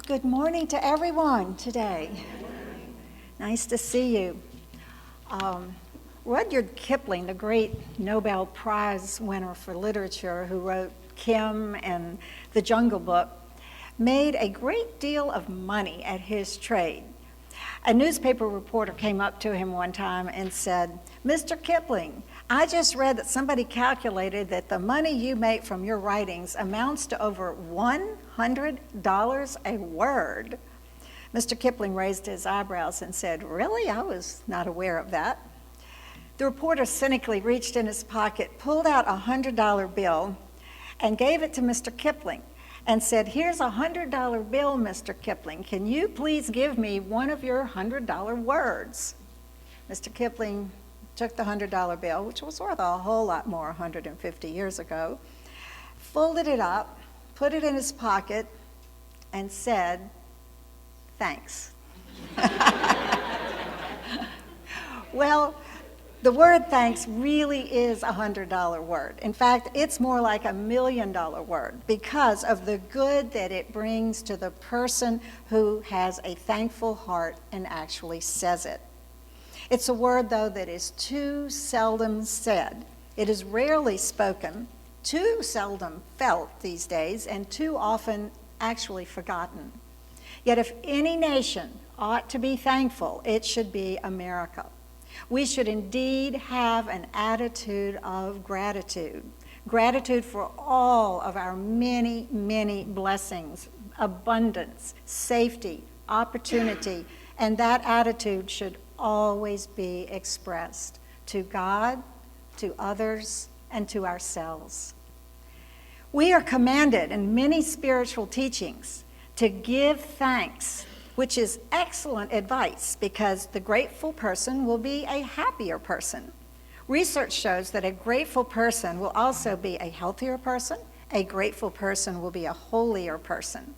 Good morning to everyone today. Nice to see you. Rudyard Kipling, the great Nobel Prize winner for literature who wrote Kim and The Jungle Book, made a great deal of money at his trade. A newspaper reporter came up to him one time and said, "Mr. Kipling, I just read that somebody calculated that the money you make from your writings amounts to over $100 a word." Mr. Kipling raised his eyebrows and said, "Really? I was not aware of that." The reporter cynically reached in his pocket, pulled out a $100 bill, and gave it to Mr. Kipling and said, "Here's a $100 bill, Mr. Kipling. Can you please give me one of your $100 words?" Mr. Kipling took the $100 bill, which was worth a whole lot more 150 years ago, folded it up, put it in his pocket, and said, "Thanks." Well, the word thanks really is a $100 word. In fact, it's more like $1 million word because of the good that it brings to the person who has a thankful heart and actually says it. It's a word, though, that is too seldom said. It is rarely spoken, too seldom felt these days, and too often actually forgotten. Yet if any nation ought to be thankful, it should be America. We should indeed have an attitude of gratitude. Gratitude for all of our many, many blessings, abundance, safety, opportunity, and that attitude should always be expressed to God, to others, and to ourselves. We are commanded in many spiritual teachings to give thanks, which is excellent advice because the grateful person will be a happier person. Research shows that a grateful person will also be a healthier person. A grateful person will be a holier person.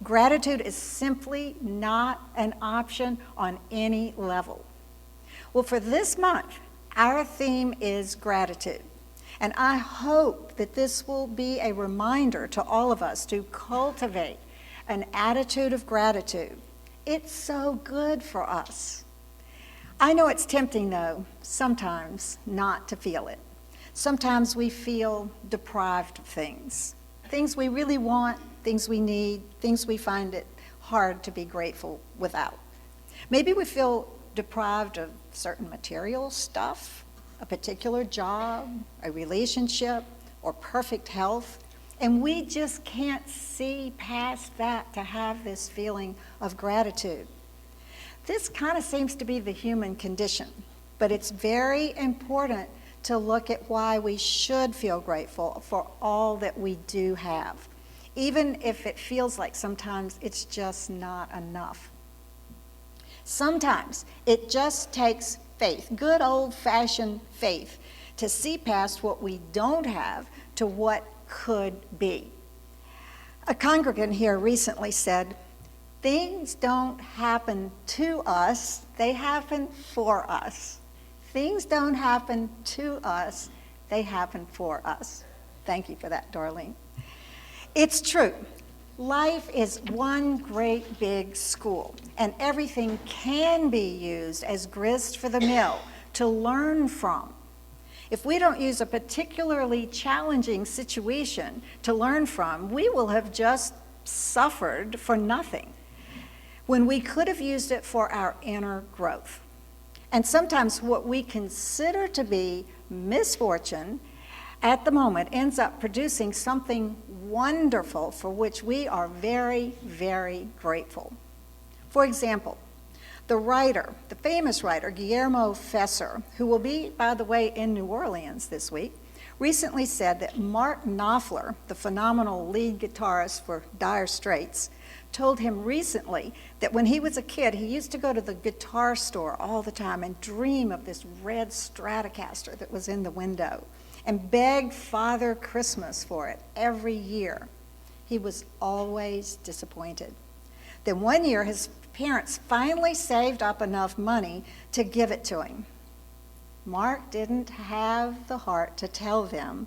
Gratitude is simply not an option on any level. Well, for this month, our theme is gratitude. And I hope that this will be a reminder to all of us to cultivate an attitude of gratitude. It's so good for us. I know it's tempting, though, sometimes not to feel it. Sometimes we feel deprived of things we really want, things we need, things we find it hard to be grateful without. Maybe we feel deprived of certain material stuff, a particular job, a relationship, or perfect health, and we just can't see past that to have this feeling of gratitude. This kind of seems to be the human condition, but it's very important to look at why we should feel grateful for all that we do have, even if it feels like sometimes it's just not enough. Sometimes it just takes faith, good old-fashioned faith, to see past what we don't have to what could be. A congregant here recently said, "Things don't happen to us, they happen for us. Things don't happen to us, they happen for us." Thank you for that, Darlene. It's true. Life is one great big school, and everything can be used as grist for the mill to learn from. If we don't use a particularly challenging situation to learn from, we will have just suffered for nothing when we could have used it for our inner growth. And sometimes what we consider to be misfortune at the moment ends up producing something wonderful for which we are very, very grateful. For example, the famous writer, Guillermo Fesser, who will be, by the way, in New Orleans this week, recently said that Mark Knopfler, the phenomenal lead guitarist for Dire Straits, told him recently that when he was a kid, he used to go to the guitar store all the time and dream of this red Stratocaster that was in the window and beg Father Christmas for it every year. He was always disappointed. Then one year, his parents finally saved up enough money to give it to him. Mark didn't have the heart to tell them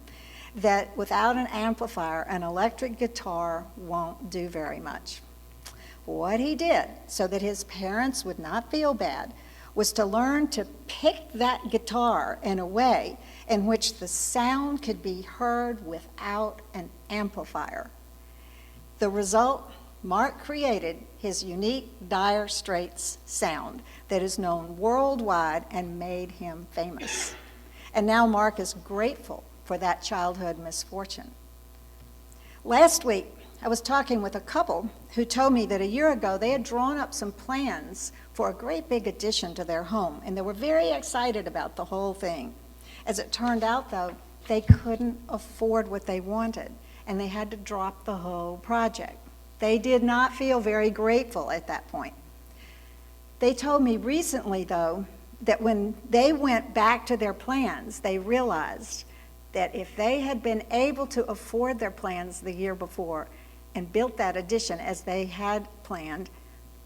that without an amplifier, an electric guitar won't do very much. What he did, so that his parents would not feel bad, was to learn to pick that guitar in a way in which the sound could be heard without an amplifier. The result, Mark created his unique Dire Straits sound that is known worldwide and made him famous. And now Mark is grateful for that childhood misfortune. Last week, I was talking with a couple who told me that a year ago they had drawn up some plans for a great big addition to their home, and they were very excited about the whole thing. As it turned out, though, they couldn't afford what they wanted, and they had to drop the whole project. They did not feel very grateful at that point. They told me recently, though, that when they went back to their plans, they realized that if they had been able to afford their plans the year before and built that addition as they had planned,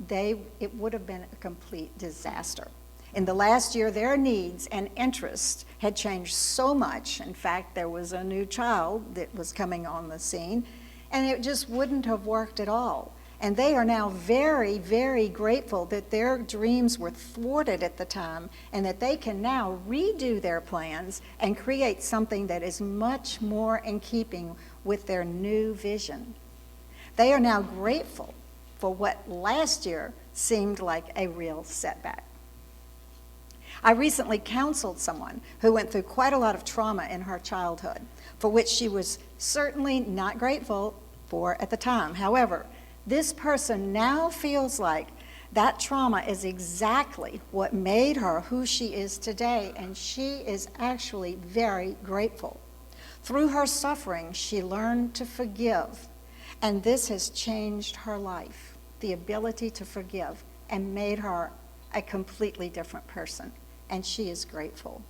it would have been a complete disaster. In the last year, their needs and interests had changed so much. In fact, there was a new child that was coming on the scene, and it just wouldn't have worked at all. And they are now very, very grateful that their dreams were thwarted at the time and that they can now redo their plans and create something that is much more in keeping with their new vision. They are now grateful for what last year seemed like a real setback. I recently counseled someone who went through quite a lot of trauma in her childhood, for which she was certainly not grateful for at the time. However, this person now feels like that trauma is exactly what made her who she is today, and she is actually very grateful. Through her suffering, she learned to forgive, and this has changed her life, the ability to forgive, and made her a completely different person, and she is grateful.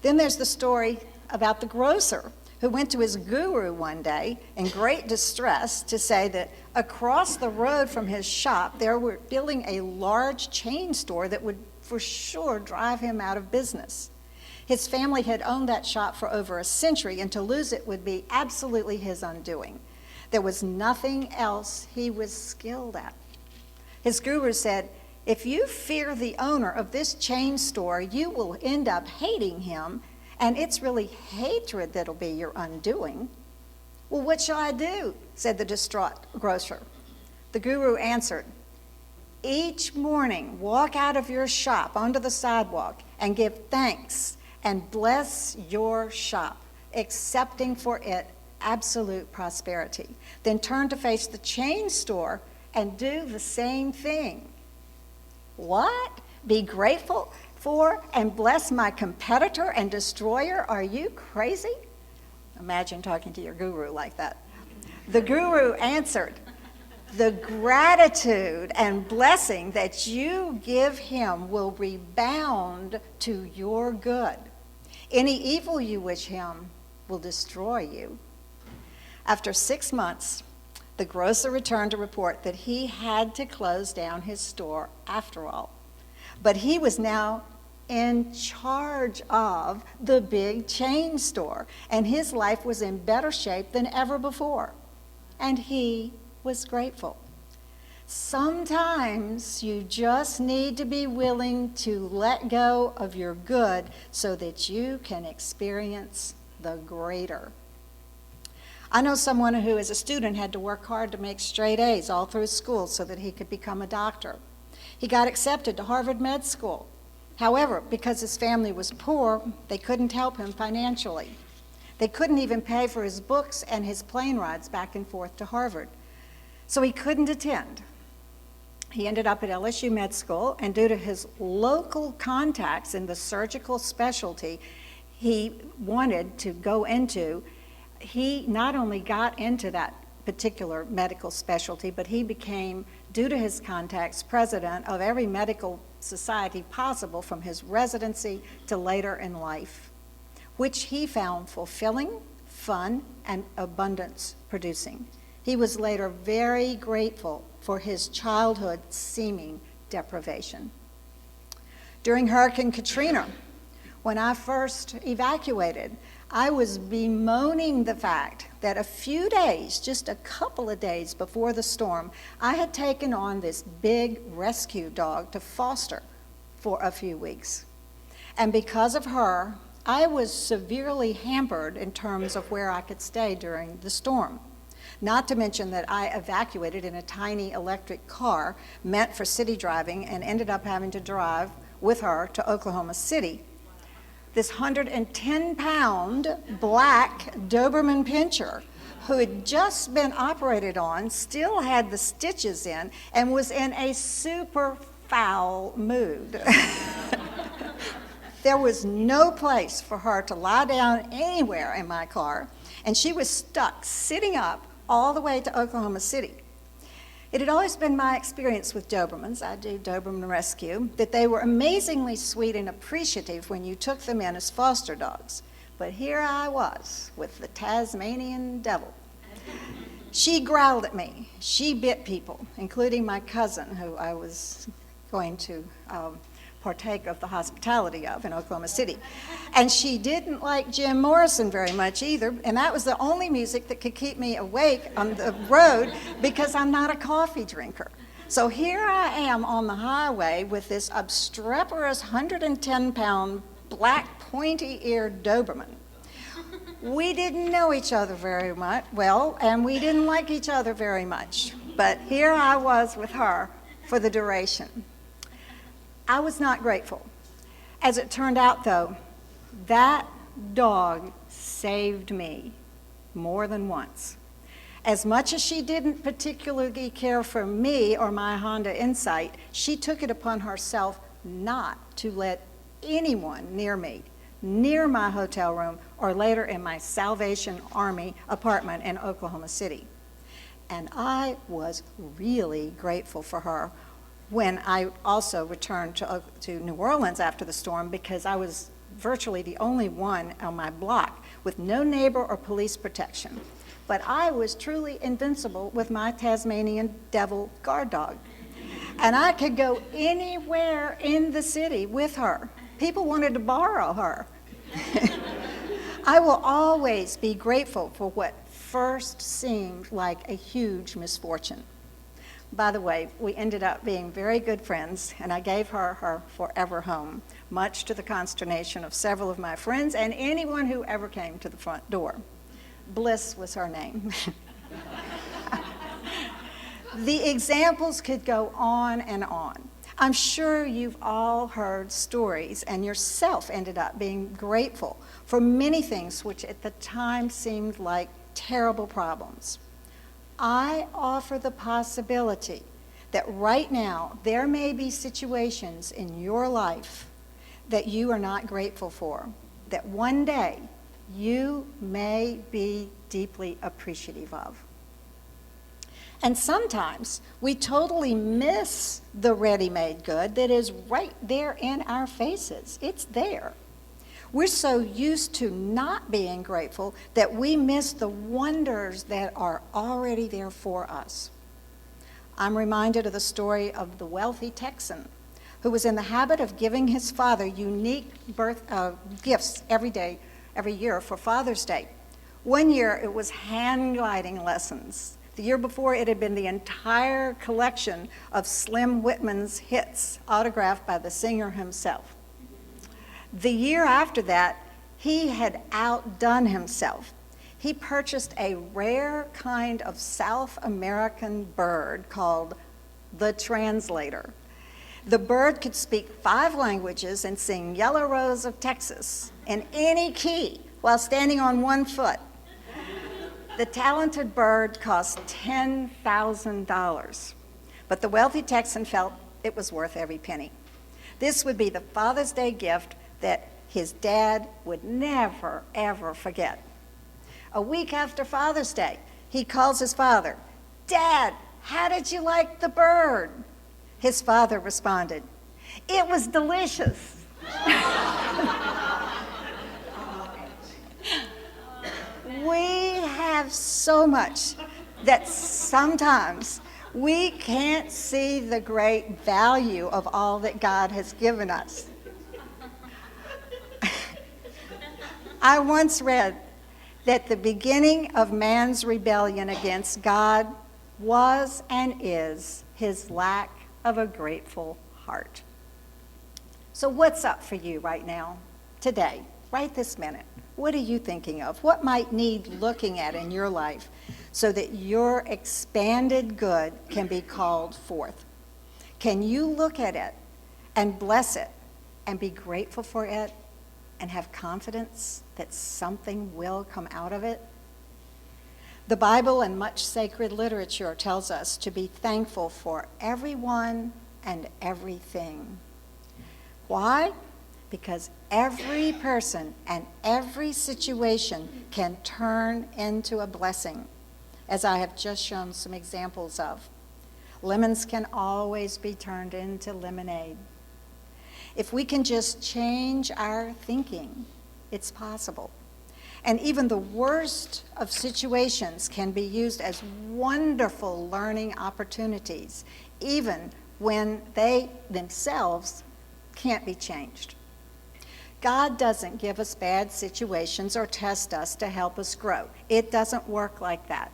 Then there's the story about the grocer who went to his guru one day in great distress to say that across the road from his shop, they were building a large chain store that would for sure drive him out of business. His family had owned that shop for over a century, and to lose it would be absolutely his undoing. There was nothing else he was skilled at. His guru said, "If you fear the owner of this chain store, you will end up hating him, and it's really hatred that'll be your undoing." "Well, what shall I do?" said the distraught grocer. The guru answered, "Each morning, walk out of your shop onto the sidewalk and give thanks and bless your shop, accepting for it absolute prosperity. Then turn to face the chain store and do the same thing." What? Be grateful for and bless my competitor and destroyer? Are you crazy? Imagine talking to your guru like that. The guru answered, "The gratitude and blessing that you give him will rebound to your good. Any evil you wish him will destroy you." After 6 months, the grocer returned to report that he had to close down his store after all. But he was now in charge of the big chain store, and his life was in better shape than ever before. And he was grateful. Sometimes you just need to be willing to let go of your good so that you can experience the greater. I know someone who, as a student, had to work hard to make straight A's all through school so that he could become a doctor. He got accepted to Harvard Med School. However, because his family was poor, they couldn't help him financially. They couldn't even pay for his books and his plane rides back and forth to Harvard. So he couldn't attend. He ended up at LSU Med School, and due to his local contacts in the surgical specialty he wanted to go into, he not only got into that particular medical specialty, but he became, due to his contacts, president of every medical society possible from his residency to later in life, which he found fulfilling, fun, and abundance producing. He was later very grateful for his childhood seeming deprivation. During Hurricane Katrina, when I first evacuated, I was bemoaning the fact that a few days, just a couple of days before the storm, I had taken on this big rescue dog to foster for a few weeks. And because of her, I was severely hampered in terms of where I could stay during the storm. Not to mention that I evacuated in a tiny electric car meant for city driving and ended up having to drive with her to Oklahoma City. This 110-pound black Doberman Pinscher, who had just been operated on, still had the stitches in, and was in a super foul mood. There was no place for her to lie down anywhere in my car, and she was stuck sitting up all the way to Oklahoma City. It had always been my experience with Dobermans, I do Doberman rescue, that they were amazingly sweet and appreciative when you took them in as foster dogs. But here I was with the Tasmanian devil. She growled at me. She bit people, including my cousin, who I was going to partake of the hospitality of in Oklahoma City. And she didn't like Jim Morrison very much either, and that was the only music that could keep me awake on the road because I'm not a coffee drinker. So here I am on the highway with this obstreperous 110-pound black pointy-eared Doberman. We didn't know each other very well, and we didn't like each other very much. But here I was with her for the duration. I was not grateful. As it turned out, though, that dog saved me more than once. As much as she didn't particularly care for me or my Honda Insight, she took it upon herself not to let anyone near me, near my hotel room, or later in my Salvation Army apartment in Oklahoma City. And I was really grateful for her when I also returned to New Orleans after the storm, because I was virtually the only one on my block with no neighbor or police protection. But I was truly invincible with my Tasmanian devil guard dog. And I could go anywhere in the city with her. People wanted to borrow her. I will always be grateful for what first seemed like a huge misfortune. By the way, we ended up being very good friends, and I gave her her forever home, much to the consternation of several of my friends and anyone who ever came to the front door. Bliss was her name. The examples could go on and on. I'm sure you've all heard stories and yourself ended up being grateful for many things which at the time seemed like terrible problems. I offer the possibility that right now there may be situations in your life that you are not grateful for, that one day you may be deeply appreciative of. And sometimes we totally miss the ready-made good that is right there in our faces. It's there. We're so used to not being grateful that we miss the wonders that are already there for us. I'm reminded of the story of the wealthy Texan who was in the habit of giving his father unique gifts every year for Father's Day. One year it was hand gliding lessons. The year before it had been the entire collection of Slim Whitman's hits autographed by the singer himself. The year after that, he had outdone himself. He purchased a rare kind of South American bird called the translator. The bird could speak 5 languages and sing Yellow Rose of Texas in any key while standing on one foot. The talented bird cost $10,000, but the wealthy Texan felt it was worth every penny. This would be the Father's Day gift that his dad would never, ever forget. A week after Father's Day, he calls his father, "Dad, how did you like the bird?" His father responded, "It was delicious." We have so much that sometimes we can't see the great value of all that God has given us. I once read that the beginning of man's rebellion against God was and is his lack of a grateful heart. So what's up for you right now, today, right this minute? What are you thinking of? What might need looking at in your life so that your expanded good can be called forth? Can you look at it and bless it and be grateful for it and have confidence that something will come out of it? The Bible and much sacred literature tells us to be thankful for everyone and everything. Why? Because every person and every situation can turn into a blessing, as I have just shown some examples of. Lemons can always be turned into lemonade. If we can just change our thinking, it's possible. And even the worst of situations can be used as wonderful learning opportunities, even when they themselves can't be changed. God doesn't give us bad situations or test us to help us grow. It doesn't work like that.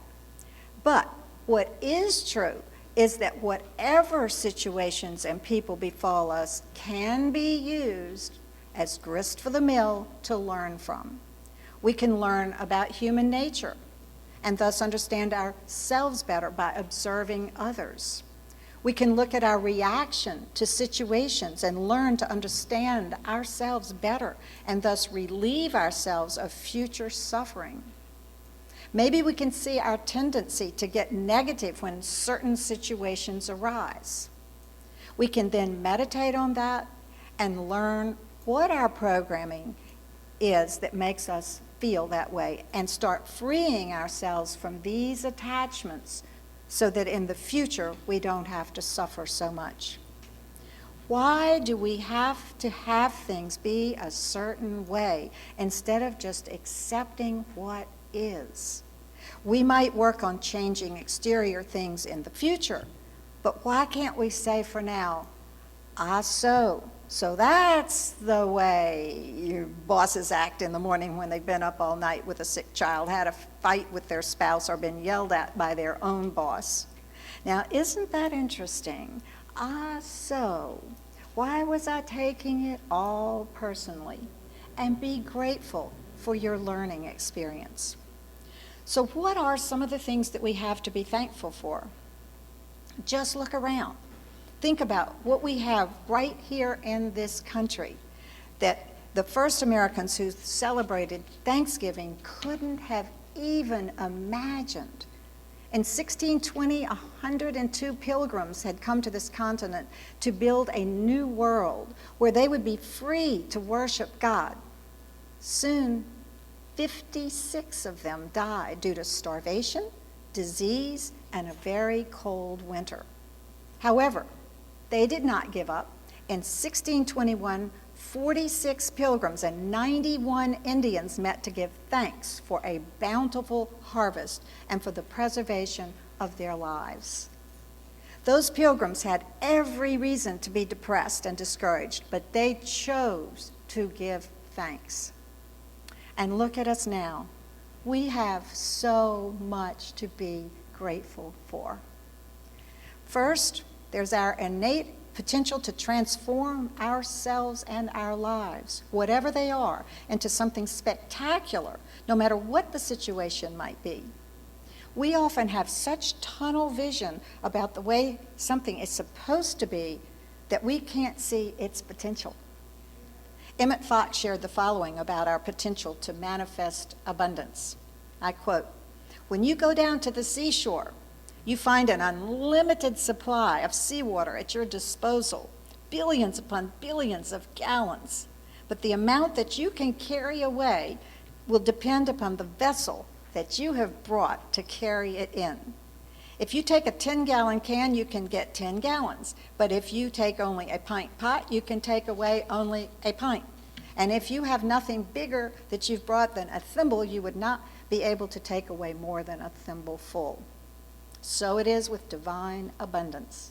But what is true is that whatever situations and people befall us can be used as grist for the mill to learn from. We can learn about human nature and thus understand ourselves better by observing others. We can look at our reaction to situations and learn to understand ourselves better and thus relieve ourselves of future suffering. Maybe we can see our tendency to get negative when certain situations arise. We can then meditate on that and learn what our programming is that makes us feel that way and start freeing ourselves from these attachments so that in the future we don't have to suffer so much. Why do we have to have things be a certain way instead of just accepting what is? We might work on changing exterior things in the future, but why can't we say for now, so that's the way your bosses act in the morning when they've been up all night with a sick child, had a fight with their spouse, or been yelled at by their own boss. Now, isn't that interesting? So why was I taking it all personally? And be grateful for your learning experience. So what are some of the things that we have to be thankful for? Just look around. Think about what we have right here in this country that the first Americans who celebrated Thanksgiving couldn't have even imagined. In 1620, 102 pilgrims had come to this continent to build a new world where they would be free to worship God. Soon, 56 of them died due to starvation, disease, and a very cold winter. However, they did not give up. In 1621, 46 pilgrims and 91 Indians met to give thanks for a bountiful harvest and for the preservation of their lives. Those pilgrims had every reason to be depressed and discouraged, but they chose to give thanks. And look at us now. We have so much to be grateful for. First, there's our innate potential to transform ourselves and our lives, whatever they are, into something spectacular, no matter what the situation might be. We often have such tunnel vision about the way something is supposed to be that we can't see its potential. Emmett Fox shared the following about our potential to manifest abundance. I quote, "When you go down to the seashore, you find an unlimited supply of seawater at your disposal, billions upon billions of gallons. But the amount that you can carry away will depend upon the vessel that you have brought to carry it in. If you take a 10-gallon can, you can get 10 gallons. But if you take only a pint pot, you can take away only a pint. And if you have nothing bigger that you've brought than a thimble, you would not be able to take away more than a thimble full." So it is with divine abundance.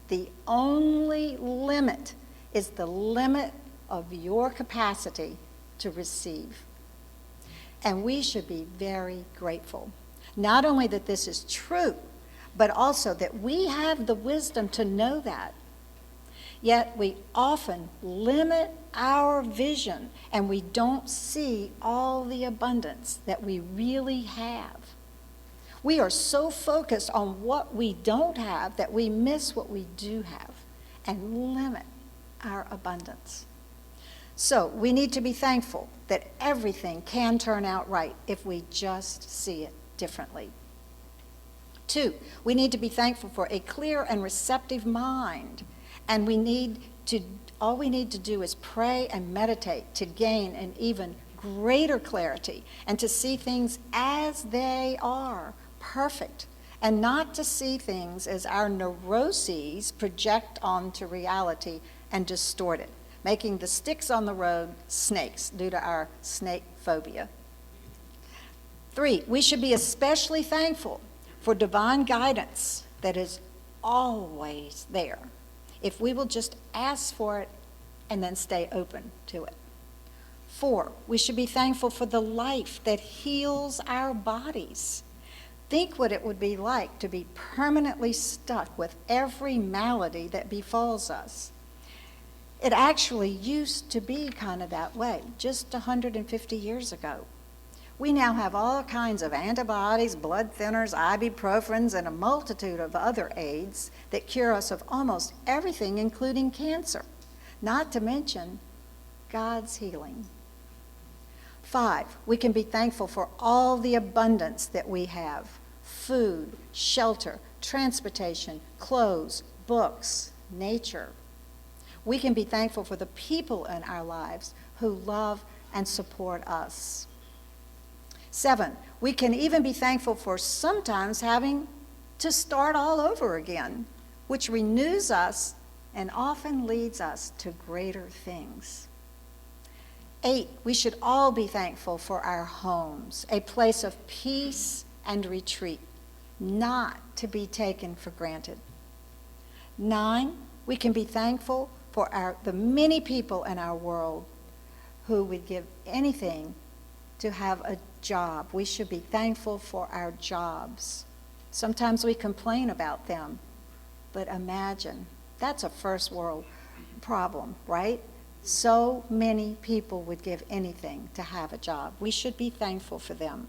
The only limit is the limit of your capacity to receive. And we should be very grateful. Not only that this is true, but also that we have the wisdom to know that. Yet we often limit our vision and we don't see all the abundance that we really have. We are so focused on what we don't have that we miss what we do have and limit our abundance. So we need to be thankful that everything can turn out right if we just see it differently. 2, we need to be thankful for a clear and receptive mind. And all we need to do is pray and meditate to gain an even greater clarity and to see things as they are, perfect, and not to see things as our neuroses project onto reality and distort it, making the sticks on the road snakes due to our snake phobia. 3, we should be especially thankful for divine guidance that is always there, if we will just ask for it and then stay open to it. 4, we should be thankful for the life that heals our bodies. Think what it would be like to be permanently stuck with every malady that befalls us. It actually used to be kind of that way just 150 years ago. We now have all kinds of antibiotics, blood thinners, ibuprofens, and a multitude of other aids that cure us of almost everything, including cancer, not to mention God's healing. 5, we can be thankful for all the abundance that we have: food, shelter, transportation, clothes, books, nature. We can be thankful for the people in our lives who love and support us. 7, we can even be thankful for sometimes having to start all over again, which renews us and often leads us to greater things. 8, we should all be thankful for our homes, a place of peace and retreat, not to be taken for granted. 9, we can be thankful for the many people in our world who would give anything to have a job. We should be thankful for our jobs. Sometimes we complain about them, but imagine, that's a first world problem, right? So many people would give anything to have a job. We should be thankful for them.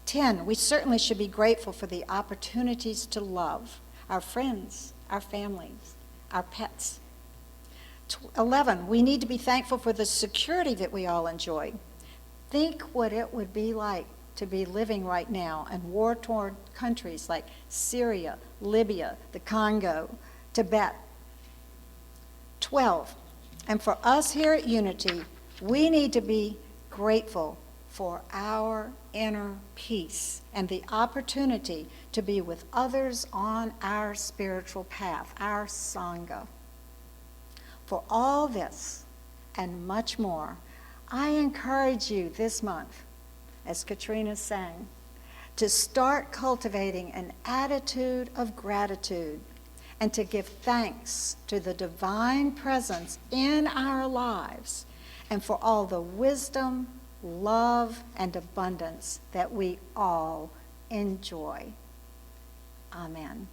10, we certainly should be grateful for the opportunities to love our friends, our families, our pets. 11, we need to be thankful for the security that we all enjoy. Think what it would be like to be living right now in war-torn countries like Syria, Libya, the Congo, Tibet. 12, and for us here at Unity, we need to be grateful for our inner peace and the opportunity to be with others on our spiritual path, our Sangha. For all this and much more, I encourage you this month, as Katrina sang, to start cultivating an attitude of gratitude and to give thanks to the divine presence in our lives and for all the wisdom, love, and abundance that we all enjoy. Amen.